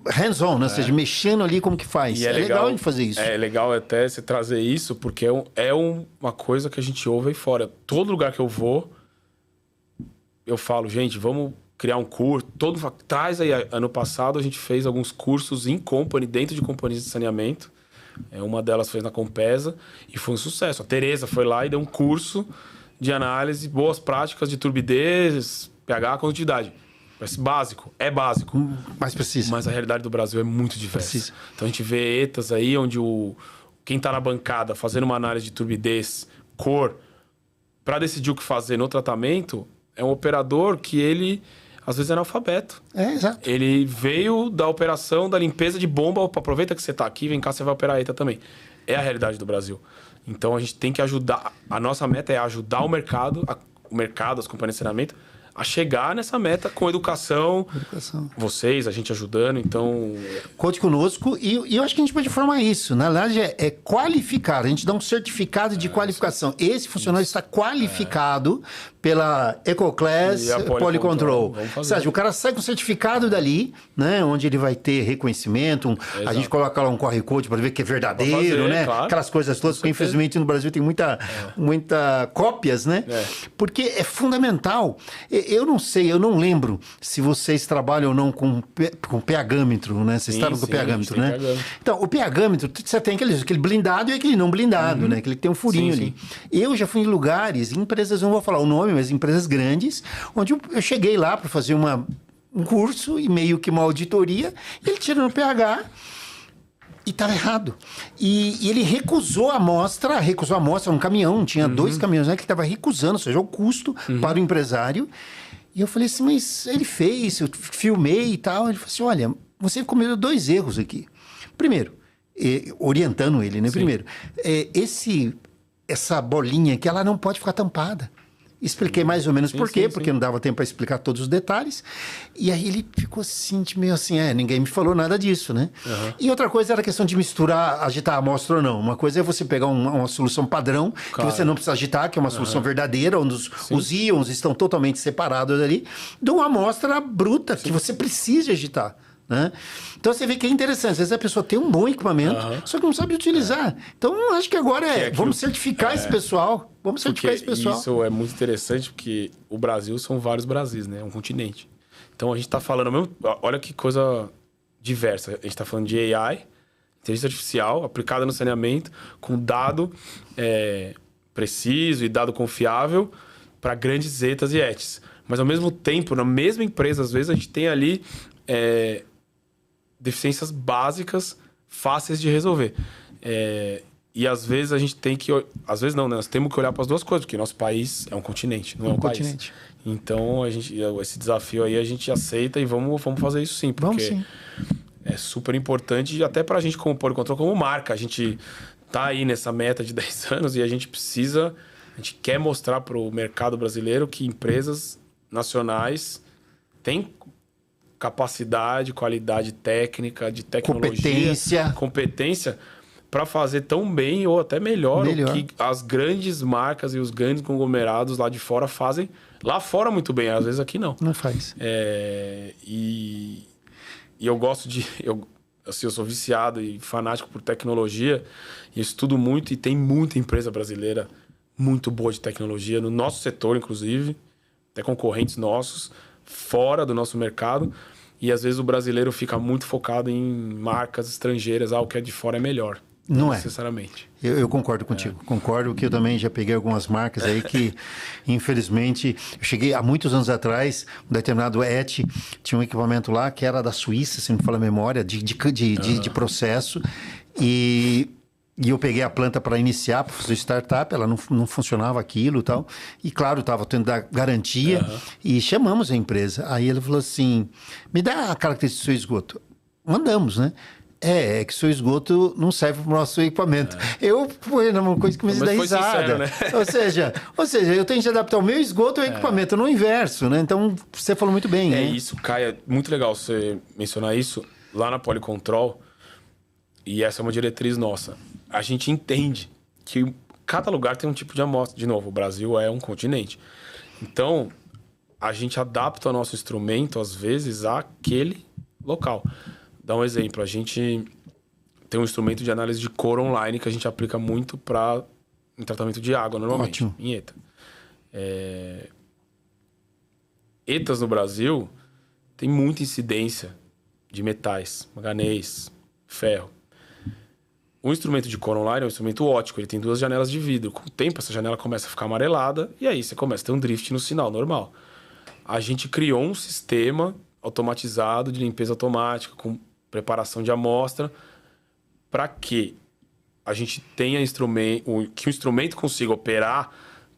A: hands-on, né? Ou seja, mexendo ali como que faz. É legal de fazer isso.
B: É legal até você trazer isso, porque é uma coisa que a gente ouve aí fora. Todo lugar que eu vou, eu falo, gente, vamos criar um curso. Traz aí, ano passado a gente fez alguns cursos in company, dentro de companhias de saneamento. Uma delas fez na Compesa e foi um sucesso. A Tereza foi lá e deu um curso de análise, boas práticas de turbidez, pH, condutividade. Parece básico, é básico.
A: Mas precisa.
B: Mas a realidade do Brasil é muito diversa.
A: Precisa.
B: Então a gente vê ETAs aí onde quem está na bancada fazendo uma análise de turbidez, cor, para decidir o que fazer no tratamento, é um operador que ele, às vezes, é analfabeto.
A: Exato.
B: Ele veio da operação da limpeza de bomba. Opa, aproveita que você está aqui, vem cá, você vai operar a ETA também. É a realidade do Brasil. Então, a gente tem que ajudar... A nossa meta é ajudar o mercado, as companhias de saneamento, a chegar nessa meta com educação. Vocês, a gente ajudando, então...
A: Conte conosco. E eu acho que a gente pode formar isso. Na verdade, é qualificar. A gente dá um certificado de qualificação. Esse funcionário está qualificado pela EcoClass Polycontrol. Ou seja, o cara sai com certificado dali, né? Onde ele vai ter reconhecimento. A gente coloca lá um QR Code para ver que é verdadeiro, né? Claro. Aquelas coisas todas, porque infelizmente no Brasil tem muita cópias, né? Porque é fundamental. Eu não sei, eu não lembro se vocês trabalham ou não com pH-metro, né? Vocês estavam com o pH-metro, né? Então, o pH-metro, você tem aquele blindado e aquele não blindado, né? Aquele que tem um furinho ali. Eu já fui em lugares, em empresas, não vou falar o nome, mas empresas grandes, onde eu cheguei lá para fazer um curso e meio que uma auditoria, e ele tirou no pH e estava errado. E ele recusou a amostra num caminhão, tinha 2 caminhões, né, que ele estava recusando, ou seja, o custo para o empresário. E eu falei assim, mas ele fez, eu filmei e tal. Ele falou assim, olha, você cometeu 2 erros aqui. Primeiro, orientando ele, né? Primeiro, essa bolinha aqui, ela não pode ficar tampada. Expliquei mais ou menos por quê, porque não dava tempo para explicar todos os detalhes. E aí ele ficou assim, meio assim, ninguém me falou nada disso, né? Uhum. E outra coisa era a questão de misturar, agitar a amostra ou não. Uma coisa é você pegar uma solução padrão, que você não precisa agitar, que é uma solução verdadeira, onde os íons estão totalmente separados ali, de uma amostra bruta, que você precisa agitar. Né? Então você vê que é interessante. Às vezes a pessoa tem um bom equipamento, só que não sabe utilizar. Então acho que agora vamos certificar esse pessoal. Vamos certificar esse pessoal.
B: Isso é muito interessante porque o Brasil são vários Brasis, né? É um continente. Então a gente está falando mesmo. Olha que coisa diversa. A gente está falando de AI, inteligência artificial aplicada no saneamento, com dado preciso e dado confiável para grandes zetas e etes. Mas ao mesmo tempo, na mesma empresa, às vezes a gente tem ali deficiências básicas fáceis de resolver. E às vezes a gente tem que... Às vezes não, né? Nós temos que olhar para as duas coisas, porque nosso país é um continente, não é um país. Então, esse desafio aí a gente aceita e vamos fazer isso sim, porque
A: sim.
B: É super importante, até para a gente como Poli Control, como marca. A gente tá aí nessa meta de 10 anos e a gente quer mostrar para o mercado brasileiro que empresas nacionais têm capacidade, qualidade técnica, de tecnologia, competência para fazer tão bem ou até melhor o que as grandes marcas e os grandes conglomerados lá de fora fazem lá fora muito bem, às vezes aqui não.
A: Não faz.
B: E eu gosto de... Eu sou viciado e fanático por tecnologia e estudo muito e tem muita empresa brasileira muito boa de tecnologia, no nosso setor, inclusive, até concorrentes nossos, fora do nosso mercado, e às vezes o brasileiro fica muito focado em marcas estrangeiras, o que é de fora é melhor.
A: Não é.
B: Necessariamente.
A: Eu concordo contigo. Concordo que eu também já peguei algumas marcas aí que, infelizmente, eu cheguei há muitos anos atrás, um determinado ET, tinha um equipamento lá que era da Suíça, se não me falha a memória, de processo, e eu peguei a planta para iniciar, para fazer startup, ela não funcionava aquilo e tal. E claro, estava tendo da garantia. E chamamos a empresa. Aí ele falou assim, me dá a característica do seu esgoto. Mandamos, né? É que seu esgoto não serve para o nosso equipamento. Foi uma coisa que me dá risada.
B: Sincero, né?
A: ou seja, eu tenho que adaptar o meu esgoto ao equipamento, no inverso, né? Então, você falou muito bem.
B: Isso, Caia. Muito legal você mencionar isso. Lá na Poli Control, e essa é uma diretriz nossa, a gente entende que cada lugar tem um tipo de amostra. De novo, o Brasil é um continente. Então, a gente adapta o nosso instrumento, às vezes, àquele local. Dá um exemplo. A gente tem um instrumento de análise de cor online que a gente aplica muito em tratamento de água, normalmente.
A: Ótimo.
B: Em ETA. ETAs no Brasil tem muita incidência de metais, manganês, ferro. O instrumento de cor online é um instrumento óptico, ele tem 2 janelas de vidro. Com o tempo, essa janela começa a ficar amarelada e aí você começa a ter um drift no sinal normal. A gente criou um sistema automatizado de limpeza automática, com preparação de amostra, para que a gente tenha que o instrumento consiga operar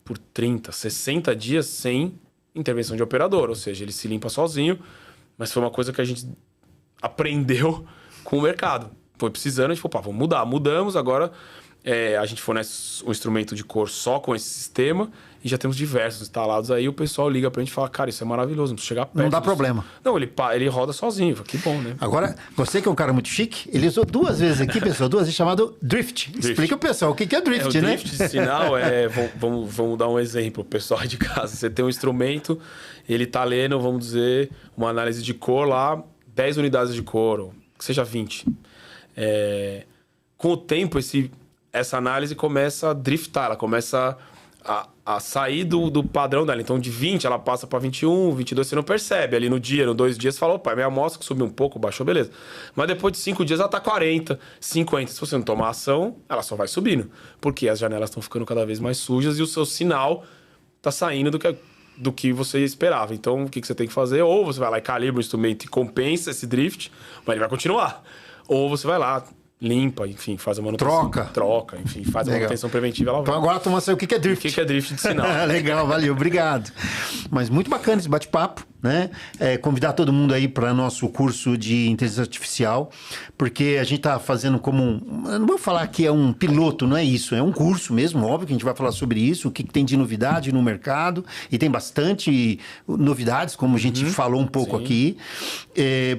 B: por 30, 60 dias sem intervenção de operador. Ou seja, ele se limpa sozinho, mas foi uma coisa que a gente aprendeu com o mercado. Foi precisando, a gente falou, vamos mudar. Mudamos, agora a gente fornece um instrumento de cor só com esse sistema e já temos diversos instalados aí. O pessoal liga pra gente e fala, cara, isso é maravilhoso, não precisa chegar perto.
A: Não dá problema.
B: Não, ele roda sozinho. Que bom, né?
A: Agora, você que é um cara muito chique, ele usou 2 vezes aqui, pessoal, 2 vezes chamado drift. Explica pro pessoal o que é drift,
B: né?
A: O
B: drift de sinal vamos dar um exemplo, o pessoal de casa. Você tem um instrumento, ele tá lendo, vamos dizer, uma análise de cor lá, 10 unidades de cor, ou que seja 20. Com o tempo, essa análise começa a driftar, ela começa a sair do padrão dela. Então, de 20, ela passa para 21, 22, você não percebe. Ali no 2 dias, você fala, opa, minha amostra subiu um pouco, baixou, beleza. Mas depois de 5 dias, ela tá 40, 50. Se você não tomar ação, ela só vai subindo. Porque as janelas estão ficando cada vez mais sujas e o seu sinal tá saindo do que você esperava. Então, o que você tem que fazer? Ou você vai lá e calibra o instrumento e compensa esse drift, mas ele vai continuar. Ou você vai lá, limpa, enfim, faz a manutenção. Troca, enfim, faz a manutenção preventiva. Ela vai.
A: Então agora a turma sabe o que é drift.
B: O que é drift de sinal.
A: Legal, valeu, obrigado. Mas muito bacana esse bate-papo. né? Convidar todo mundo aí para nosso curso de inteligência artificial, porque a gente está fazendo como eu não vou falar que é um piloto, não é isso, é um curso mesmo, óbvio que a gente vai falar sobre isso, o que tem de novidade no mercado, e tem bastante novidades, como a gente falou um pouco aqui,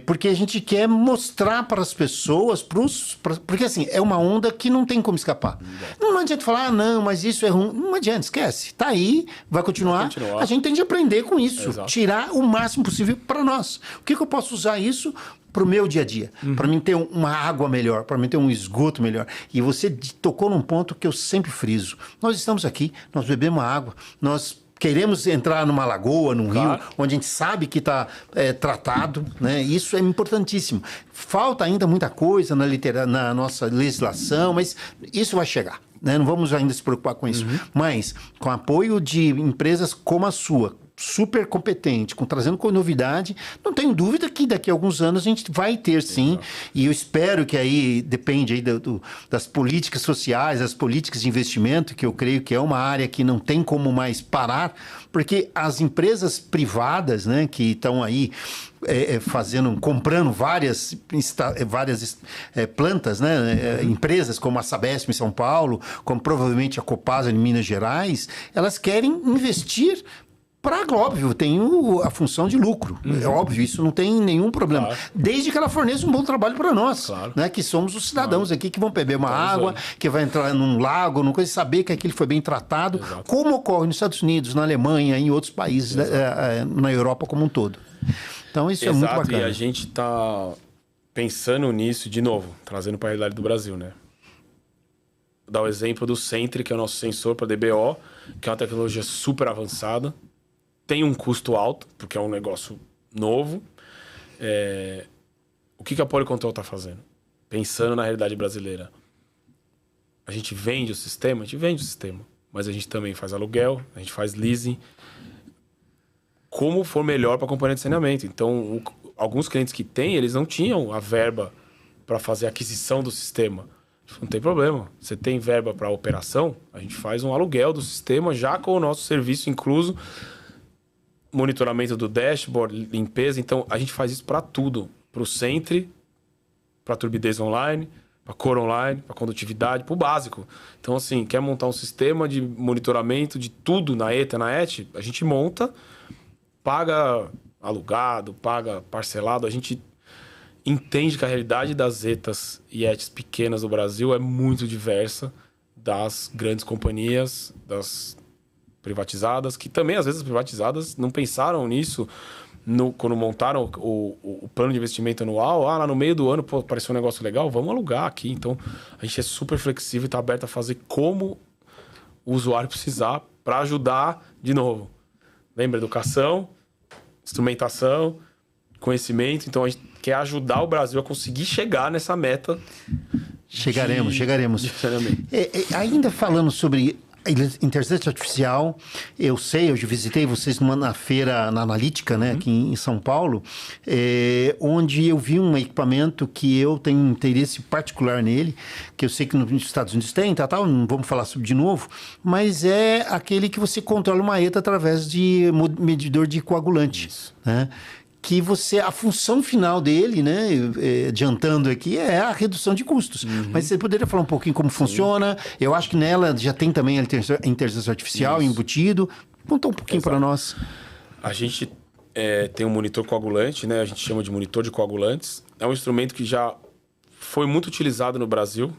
A: porque a gente quer mostrar para as pessoas, porque assim, é uma onda que não tem como escapar. Não adianta falar, não, mas isso é ruim, não adianta, esquece, tá aí, vai continuar. A gente tem de aprender com isso, tirar o máximo possível para nós. O que eu posso usar isso para o meu dia a dia? Para mim ter uma água melhor, para mim ter um esgoto melhor. E você tocou num ponto que eu sempre friso. Nós estamos aqui, nós bebemos água, nós queremos entrar numa lagoa, num rio, onde a gente sabe que está tratado, né? Isso é importantíssimo. Falta ainda muita coisa na nossa legislação, mas isso vai chegar, né? Não vamos ainda se preocupar com isso. Mas com apoio de empresas como a sua, super competente, trazendo com novidade, não tenho dúvida que daqui a alguns anos a gente vai ter sim, e eu espero que aí, depende aí das políticas sociais, das políticas de investimento, que eu creio que é uma área que não tem como mais parar, porque as empresas privadas, né, que estão aí comprando várias plantas, né, empresas como a Sabesp em São Paulo, como provavelmente a Copasa em Minas Gerais, elas querem investir para, óbvio, tem a função de lucro. É óbvio, isso não tem nenhum problema. Claro. Desde que ela forneça um bom trabalho para nós, claro, né? Que somos os cidadãos aqui que vão beber uma água, que vai entrar num lago, numa coisa, saber que aquilo foi bem tratado, como ocorre nos Estados Unidos, na Alemanha, em outros países, na Europa como um todo. Então, isso é muito bacana.
B: E a gente está pensando nisso, de novo, trazendo para a realidade do Brasil, né? Vou dar o exemplo do Sentry, que é o nosso sensor para DBO, que é uma tecnologia super avançada, tem um custo alto, porque é um negócio novo. O que a Polycontrol está fazendo? Pensando na realidade brasileira. A gente vende o sistema? A gente vende o sistema. Mas a gente também faz aluguel, a gente faz leasing. Como for melhor para a companhia de saneamento. Então, alguns clientes que têm, eles não tinham a verba para fazer a aquisição do sistema. Não tem problema. Você tem verba para operação, a gente faz um aluguel do sistema já com o nosso serviço incluso, monitoramento do dashboard, limpeza. Então, a gente faz isso para tudo. Para o Sentry, para a turbidez online, para a cor online, para a condutividade, para o básico. Então, assim, quer montar um sistema de monitoramento de tudo na ETA, na ET, a gente monta, paga alugado, paga parcelado. A gente entende que a realidade das ETAs e ETs pequenas do Brasil é muito diversa das grandes companhias, das privatizadas, que também, às vezes, as privatizadas não pensaram nisso quando montaram o plano de investimento anual. Lá no meio do ano, pô, apareceu um negócio legal, vamos alugar aqui. Então, a gente é super flexível e está aberto a fazer como o usuário precisar para ajudar, de novo. Lembra? Educação, instrumentação, conhecimento. Então, a gente quer ajudar o Brasil a conseguir chegar nessa meta.
A: Chegaremos. Ainda falando sobre inteligência artificial, eu visitei vocês na feira, na Analítica, né, aqui em São Paulo, onde eu vi um equipamento que eu tenho um interesse particular nele, que eu sei que nos Estados Unidos tem, não vamos falar sobre de novo, mas é aquele que você controla uma ETA através de medidor de coagulante, né? Que a função final dele, né, adiantando aqui, é a redução de custos. Mas você poderia falar um pouquinho como funciona? Eu acho que nela já tem também a inteligência artificial embutido. Conta um pouquinho para nós.
B: A gente tem um monitor coagulante, né? A gente chama de monitor de coagulantes. É um instrumento que já foi muito utilizado no Brasil,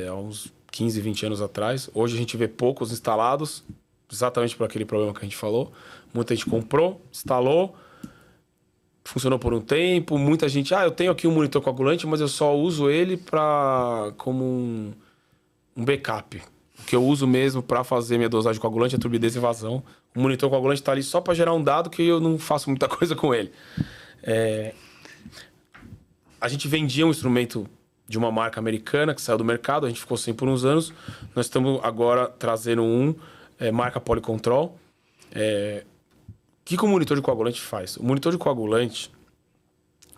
B: há uns 15, 20 anos atrás. Hoje a gente vê poucos instalados, exatamente por aquele problema que a gente falou. Muita gente comprou, instalou, funcionou por um tempo. Muita gente, eu tenho aqui um monitor coagulante, mas eu só uso ele como um backup. O que eu uso mesmo para fazer minha dosagem de coagulante é turbidez e vazão. O monitor coagulante está ali só para gerar um dado que eu não faço muita coisa com ele. A gente vendia um instrumento de uma marca americana que saiu do mercado, a gente ficou sem por uns anos. Nós estamos agora trazendo marca Polycontrol. O que o monitor de coagulante faz? O monitor de coagulante,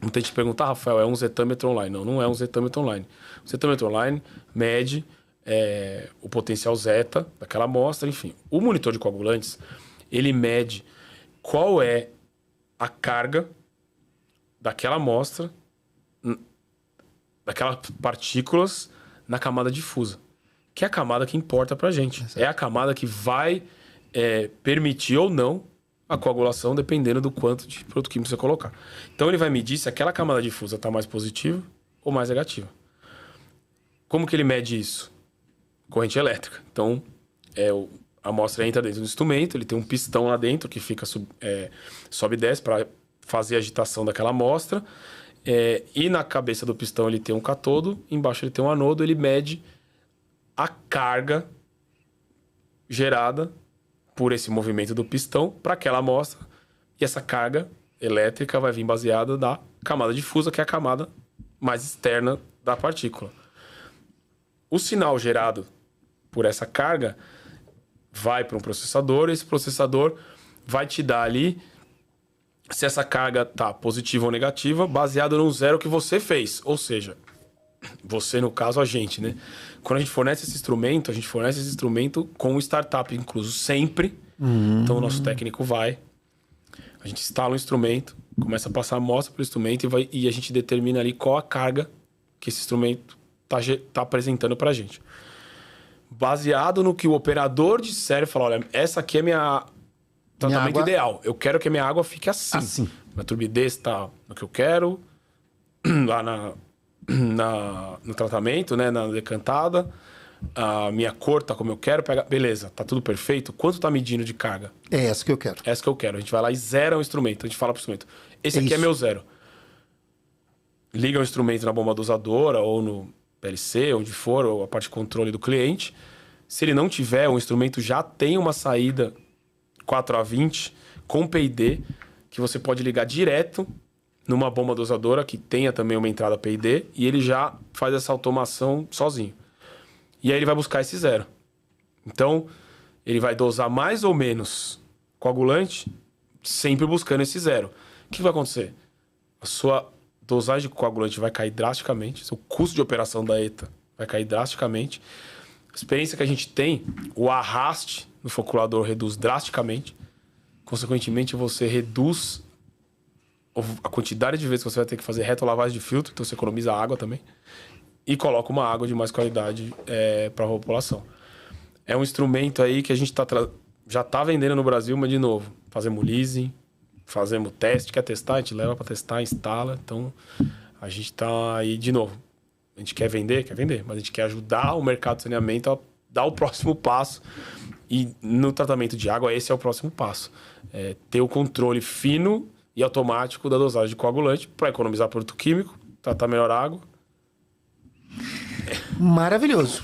B: muita gente pergunta, Rafael, é um zetâmetro online? Não é um zetâmetro online. O zetâmetro online mede o potencial zeta daquela amostra, enfim. O monitor de coagulantes, ele mede qual é a carga daquela amostra, daquelas partículas na camada difusa, que é a camada que importa pra gente. Exato. É a camada que vai permitir ou não a coagulação, dependendo do quanto de produto químico você colocar. Então ele vai medir se aquela camada difusa está mais positiva ou mais negativa. Como que ele mede isso? Corrente elétrica. Então, a amostra entra dentro do instrumento, ele tem um pistão lá dentro que fica sobe e desce para fazer a agitação daquela amostra. E na cabeça do pistão ele tem um cátodo, embaixo ele tem um anodo, ele mede a carga gerada por esse movimento do pistão para aquela amostra. E essa carga elétrica vai vir baseada da camada difusa, que é a camada mais externa da partícula. O sinal gerado por essa carga vai para um processador, e esse processador vai te dar ali se essa carga está positiva ou negativa, baseado no zero que você fez. Ou seja, você, no caso, a gente, né? Quando a gente fornece esse instrumento com o startup incluso sempre. Então, o nosso técnico a gente instala o instrumento, começa a passar a amostra para o instrumento e a gente determina ali qual a carga que esse instrumento está apresentando para a gente. Baseado no que o operador disser, fala, olha, essa aqui é tratamento ideal. Eu quero que a minha água fique assim. Minha turbidez está no que eu quero, lá no tratamento, né, na decantada. A minha cor tá como eu quero. Beleza, tá tudo perfeito. Quanto tá medindo de carga?
A: É essa que eu quero.
B: Essa que eu quero. A gente vai lá e zera o instrumento. A gente fala pro instrumento, esse aqui é meu zero. Liga o instrumento na bomba dosadora ou no PLC, onde for, ou a parte de controle do cliente. Se ele não tiver, o instrumento já tem uma saída 4A20 com PID, que você pode ligar direto numa bomba dosadora que tenha também uma entrada PID, e ele já faz essa automação sozinho. E aí ele vai buscar esse zero. Então, ele vai dosar mais ou menos coagulante, sempre buscando esse zero. O que vai acontecer? A sua dosagem de coagulante vai cair drasticamente, seu custo de operação da ETA vai cair drasticamente. A experiência que a gente tem, o arraste no foculador reduz drasticamente. Consequentemente, você reduz a quantidade de vezes que você vai ter que fazer retrolavagem de filtro, então você economiza água também. E coloca uma água de mais qualidade para a população. É um instrumento aí que a gente já está vendendo no Brasil, mas de novo, fazemos leasing, fazemos teste, quer testar, a gente leva para testar, instala. Então, a gente está aí de novo. A gente quer vender, mas a gente quer ajudar o mercado de saneamento a dar o próximo passo. E no tratamento de água, esse é o próximo passo. Ter o controle fino e automático da dosagem de coagulante para economizar produto químico, tratar melhor a água.
A: Maravilhoso.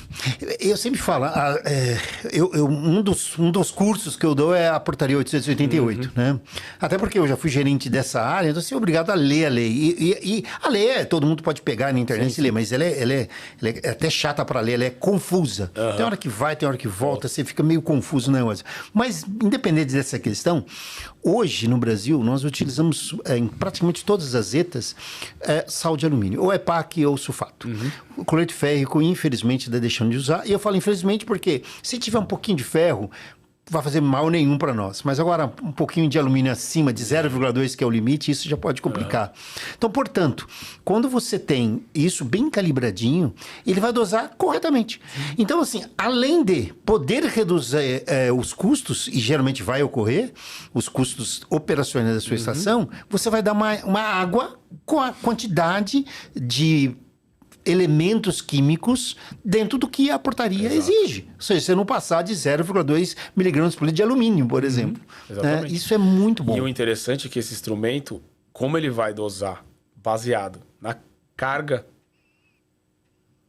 A: Eu sempre falo, um dos cursos que eu dou é a Portaria 888, né? Até porque eu já fui gerente dessa área, então eu sou obrigado a ler a lei. E a lei, todo mundo pode pegar na internet e ler, mas ela é até chata para ler, ela é confusa. Tem hora que vai, tem hora que volta, você fica meio confuso no negócio. Mas, independente dessa questão, hoje no Brasil nós utilizamos em praticamente todas as ETAs sal de alumínio, ou EPAC ou sulfato. O cloreto férrico, infelizmente, está deixando de usar. E eu falo infelizmente porque se tiver um pouquinho de ferro, vai fazer mal nenhum para nós. Mas agora, um pouquinho de alumínio acima de 0,2, que é o limite, isso já pode complicar. Então, portanto, quando você tem isso bem calibradinho, ele vai dosar corretamente. Então, assim, além de poder reduzir os custos, e geralmente vai ocorrer, os custos operacionais da sua estação, você vai dar uma água com a quantidade de elementos químicos dentro do que a portaria exige. Ou seja, você não passar de 0,2 miligramas por litro de alumínio, por exemplo.
B: Exatamente.
A: Isso é muito bom.
B: E o interessante é que esse instrumento, como ele vai dosar baseado na carga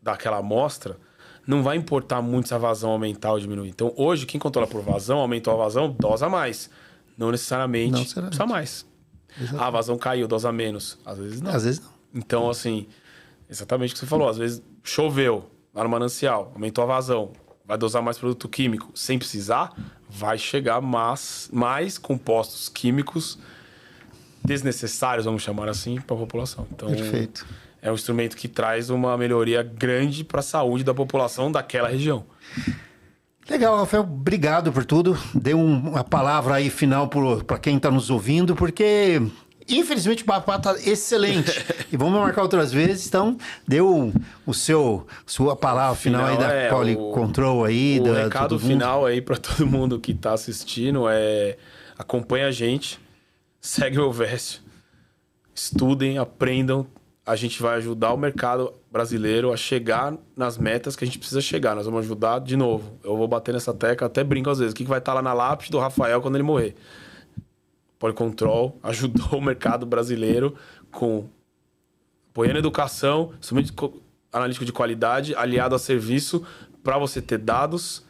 B: daquela amostra, não vai importar muito se a vazão aumentar ou diminuir. Então, hoje, quem controla por vazão, aumentou a vazão, dosa mais. Não necessariamente precisa mais. Exatamente. A vazão caiu, dosa menos. Às vezes não.
A: Às vezes não.
B: Então, assim... Exatamente o que você falou. Às vezes choveu lá no manancial, aumentou a vazão, vai dosar mais produto químico sem precisar, vai chegar mais compostos químicos desnecessários, vamos chamar assim, para a população. Então,
A: perfeito.
B: É um instrumento que traz uma melhoria grande para a saúde da população daquela região.
A: Legal, Rafael, obrigado por tudo. Dê uma palavra aí final para quem está nos ouvindo, porque infelizmente o papo está excelente. E vamos marcar outras vezes, então deu sua palavra final aí da Quality Control aí.
B: O recado final aí para todo mundo que está assistindo acompanha a gente, segue o Elvésio, estudem, aprendam. A gente vai ajudar o mercado brasileiro a chegar nas metas que a gente precisa chegar. Nós vamos ajudar de novo. Eu vou bater nessa tecla, até brinco às vezes. O que vai estar lá na lápide do Rafael quando ele morrer? Polycontrol ajudou o mercado brasileiro apoiando a educação, somente analítico de qualidade, aliado a serviço, para você ter dados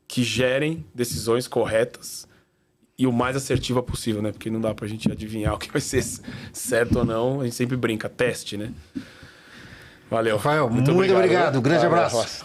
B: que gerem decisões corretas e o mais assertiva possível, né? Porque não dá pra gente adivinhar o que vai ser certo ou não. A gente sempre brinca, teste, né? Valeu.
A: Rafael, muito obrigado. Grande abraço.